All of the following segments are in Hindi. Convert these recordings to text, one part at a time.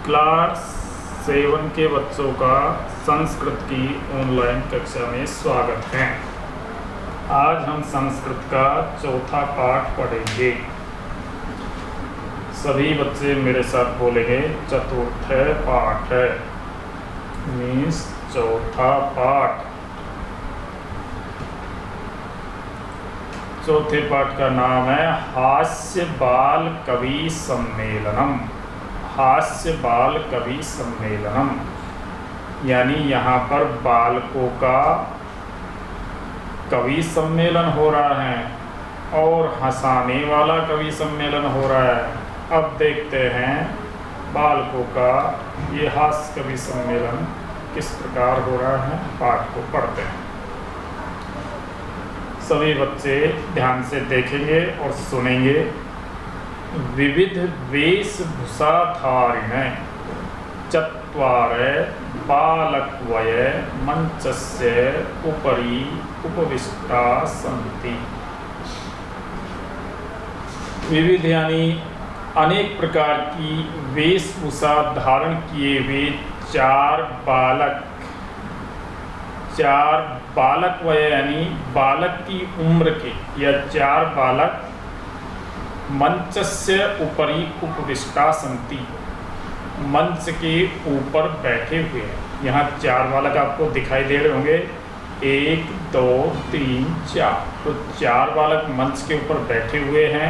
क्लास 7 के बच्चों का संस्कृत की ऑनलाइन कक्षा में स्वागत है। आज हम संस्कृत का चौथा पाठ पढ़ेंगे। सभी बच्चे मेरे साथ बोलेंगे चतुर्थ पाठ मीन्स चौथा पाठ। चौथे पाठ का नाम है हास्य बाल कवि सम्मेलनम। हास्य बाल कवि सम्मेलनम यानी यहाँ पर बालकों का कवि सम्मेलन हो रहा है और हंसाने वाला कवि सम्मेलन हो रहा है। अब देखते हैं बालकों का ये हास्य कवि सम्मेलन किस प्रकार हो रहा है। पाठ को पढ़ते हैं। सभी बच्चे ध्यान से देखेंगे और सुनेंगे। विविध वेशभूषाधारिणे चत्वारे बालकवय मंचस्य उपरि उपविष्टा सन्ति। विविध यानी अनेक प्रकार की वेशभूषा धारण किए हुए चार बालक वय यानी बालक की उम्र के या चार बालक मंचस्य उपरि उपविष्टा सन्ति मंच के ऊपर बैठे हुए हैं। यहाँ चार बालक आपको दिखाई दे रहे होंगे, 1 2 3 4। तो चार बालक मंच के ऊपर बैठे हुए हैं।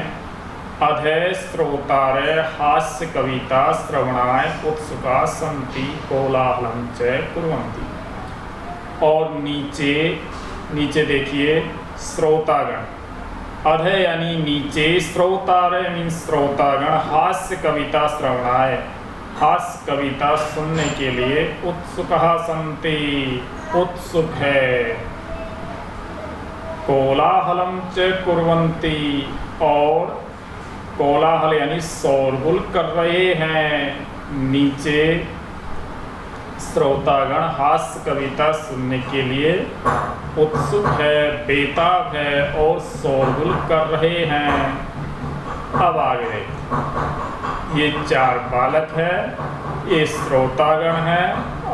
अधे श्रोतारे हास्य कविता श्रवणाय उत्सुका सन्ति कोलाहलं च कुर्वन्ति। और नीचे देखिए श्रोतागण। अधे यानी नीचे, श्रोतारे मीन्स श्रोतागण हास्य कविता श्रवणाय हास्य कविता सुनने के लिए उत्सुकः सन्ति उत्सुक है। कोलाहलं च कुर्वन्ति और कोलाहल यानी शोरगुल कर रहे हैं। नीचे श्रोतागण हास्य कविता सुनने के लिए उत्सुक है, बेताब है और शोरगुल कर रहे हैं। अब आगे ये चार बालक है, ये श्रोतागण है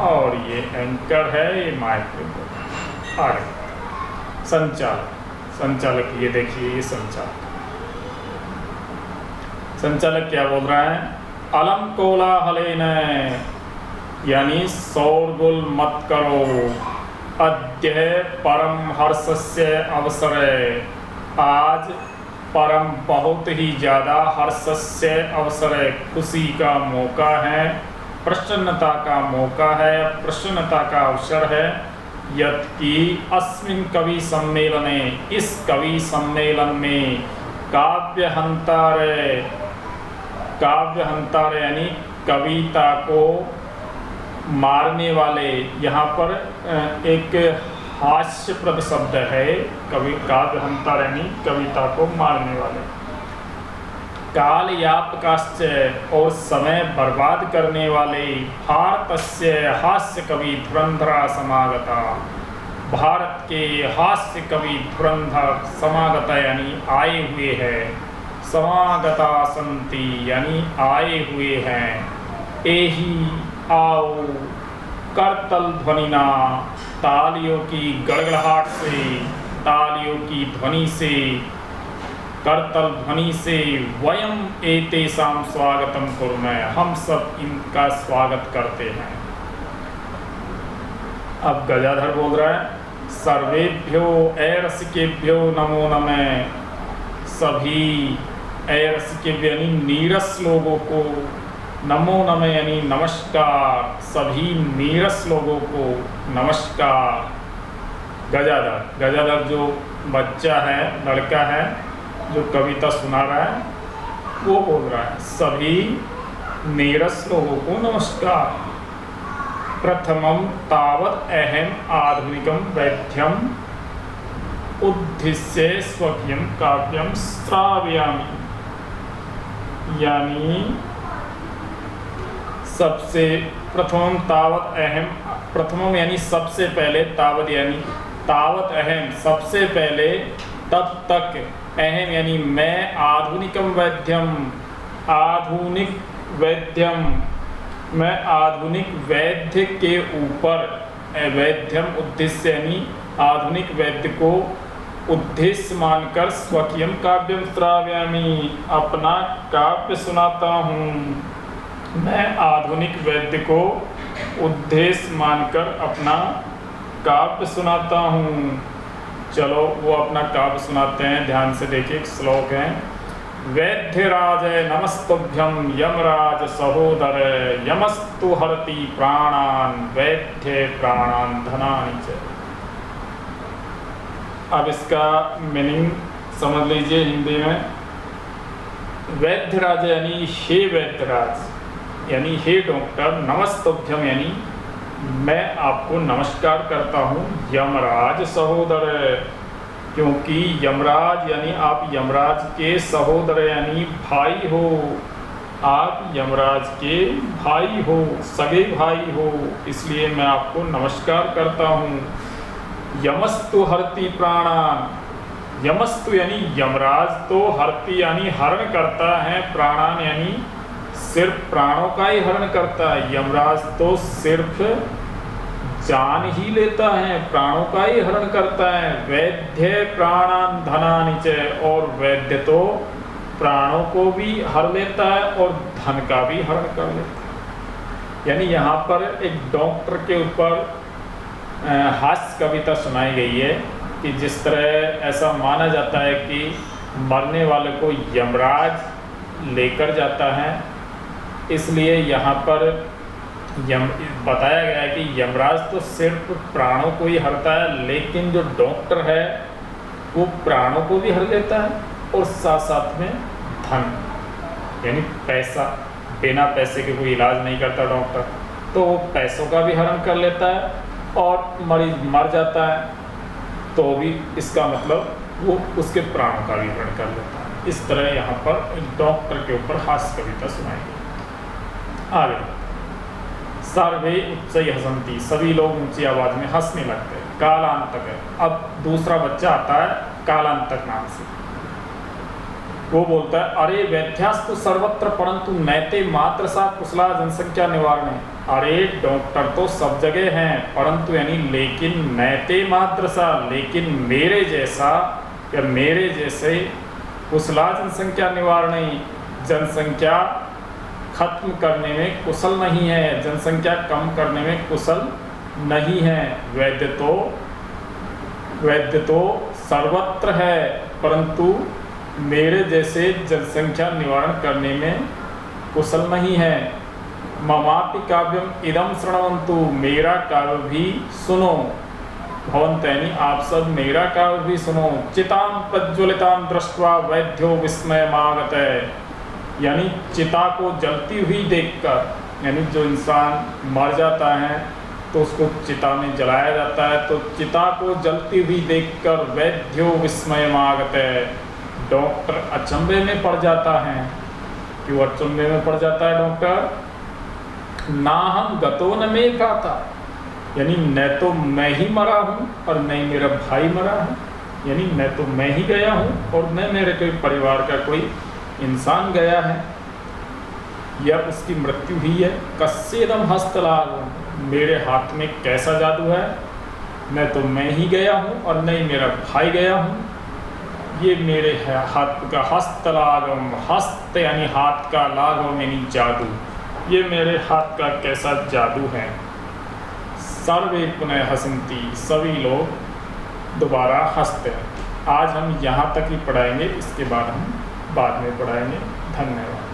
और ये एंकर है, ये माइक्रोफोन। आगे संचालक ये देखिए, ये संचालक क्या बोल रहा है। अलम कोलाहलेन यानी शोरगुल मत करो। अद्य परम हर्षस्य अवसरे आज परम बहुत ही ज़्यादा हर्षस्य अवसरे खुशी का मौका है, प्रसन्नता का मौका है, प्रसन्नता का अवसर है। यत्कि अस्मिन् कवि सम्मेलने इस कवि सम्मेलन में काव्यहंतारे यानी कविता को मारने वाले, यहाँ पर एक हास्यप्रद शब्द है कवि काव्यहंता यानी कविता को मारने वाले। काल यापकाश्च और समय बर्बाद करने वाले भारतस्य हास्य कवि धुरंधरा समागता। भारत के हास्य कवि धुरंधर समागता यानी आए हुए हैं। समागता सन्ति यानी आए हुए हैं। एही आओ करतल ध्वनिना तालियों की गड़गड़ाहट से, तालियों की ध्वनि से, करतल ध्वनि से वयम एतेषां स्वागतम कुर्मः हम सब इनका स्वागत करते हैं। अब गजाधर बोल रहा है सर्वेभ्यो ऐरसिकेभ्यो नमो नमः। सभी ऐरसिकेभ्यो यानी नीरस लोगों को, नमो नमः यानी नमस्कार, सभी नीरस लोगों को नमस्कार। गजाधर जो बच्चा है, लड़का है जो कविता सुना रहा है, वो बोल रहा है सभी नीरस लोगों को नमस्कार। प्रथमं तावत् अहम आधुनिकं वैद्यम उद्दिश्य स्वकीयं काव्यं श्रावयामि। यानी सबसे प्रथम तावत अहम, प्रथमम यानी सबसे पहले, तावत यानी तावत अहम सबसे पहले, तब तक, अहम यानी मैं, आधुनिकम वैद्यम आधुनिक वैद्यम मैं आधुनिक वैद्य के ऊपर वैद्यम उद्देश्य यानी आधुनिक वैद्य को उद्देश्य मानकर स्वकीयम काव्यम श्रावयामि, अपना काव्य सुनाता हूँ। मैं आधुनिक वैद्य को उद्देश्य मानकर अपना काव्य सुनाता हूँ। चलो वो अपना काव्य सुनाते हैं, ध्यान से देखिए। एक श्लोक है, वैद्यराज नमस्तुभ्यं यमराज सहोदर, यमस्तु हरति प्राणान वैद्य प्राणान धनानि च। अब इसका मीनिंग समझ लीजिए हिंदी में। वैद्यराज यानी हे वैद्यराज, यानी हे डॉक्टर, नमस्तुभ्यम यानी मैं आपको नमस्कार करता हूँ। यमराज सहोदर, क्योंकि यमराज यानी आप यमराज के सहोदर यानी भाई हो, आप यमराज के भाई हो, सगे भाई हो, इसलिए मैं आपको नमस्कार करता हूँ। यमस्तु हरति प्राणान, यमस्तु यानी यमराज तो, हरति यानी हरण करता है, प्राणान यानी सिर्फ प्राणों का ही हरण करता है। यमराज तो सिर्फ जान ही लेता है, प्राणों का ही हरण करता है। वैद्य प्राणान धनानि च, और वैद्य तो प्राणों को भी हर लेता है और धन का भी हरण कर लेता है। यानी यहाँ पर एक डॉक्टर के ऊपर हास्य कविता सुनाई गई है कि जिस तरह ऐसा माना जाता है कि मरने वाले को यमराज लेकर जाता है, इसलिए यहाँ पर बताया गया है कि यमराज तो सिर्फ प्राणों को ही हरता है, लेकिन जो डॉक्टर है वो प्राणों को भी हर लेता है और साथ साथ में धन यानी पैसा, बिना पैसे के कोई इलाज नहीं करता डॉक्टर, तो वो पैसों का भी हरण कर लेता है और मरीज मर जाता है तो भी इसका मतलब वो उसके प्राणों का भी हरण कर लेता है। इस तरह यहाँ पर डॉक्टर के ऊपर हास्य कविता सुनाई गई। आगे, सर्वे उच्चै हसन्ति, सभी लोग ऊंची आवाज में हंसने लगते हैं। कालांतक, अब दूसरा बच्चा आता है कालांतक नाम से, वो बोलता है, अरे वैद्यास्तु सर्वत्र परंतु नैते मात्र सा कुशला जनसंख्या निवारण। अरे डॉक्टर तो सब जगह हैं, परंतु यानी लेकिन नैते मात्र सा, लेकिन मेरे जैसा या मेरे जैसे कुशला जनसंख्या निवारण, जनसंख्या खत्म करने में कुशल नहीं है, जनसंख्या कम करने में कुशल नहीं है। वैद्य तो सर्वत्र है, परंतु मेरे जैसे जनसंख्या निवारण करने में कुशल नहीं है। ममापि काव्यम इदम श्रृण्वन्तु, मेरा काव्य भी सुनो। भवन्तः यानी आप सब मेरा काव्य भी सुनो। चितां प्रज्वलितां दृष्ट्वा वैद्यो विस्मयमागतः, यानी चिता को जलती हुई देखकर, यानी जो इंसान मर जाता है तो उसको चिता में जलाया जाता है, तो चिता को जलती हुई देखकर वैद्यो विस्मयमागतः, डॉक्टर अचंभे में पड़ जाता है। क्यों अचंभे में पड़ जाता है डॉक्टर? ना हम गतो न मे भ्राता, यानी न तो मैं ही मरा हूँ और न ही मेरा भाई मरा है, यानी न तो मैं ही गया हूँ और न मेरे कोई परिवार का कोई इंसान गया है या उसकी मृत्यु हुई है। कस्येदम हस्तलाघ, मेरे हाथ में कैसा जादू है, न तो मैं ही गया हूँ और न ही मेरा भाई गया हूँ। ये मेरे हाथ का हस्तलाघम, हस्त यानी हाथ का, लाघव यानी जादू, ये मेरे हाथ का कैसा जादू है। सर्वे पुनः हसन्ति, सभी लोग दोबारा हंसते हैं। आज हम यहाँ तक ही पढ़ाएंगे, इसके बाद हम बाद में पढ़ाएंगे। धन्यवाद।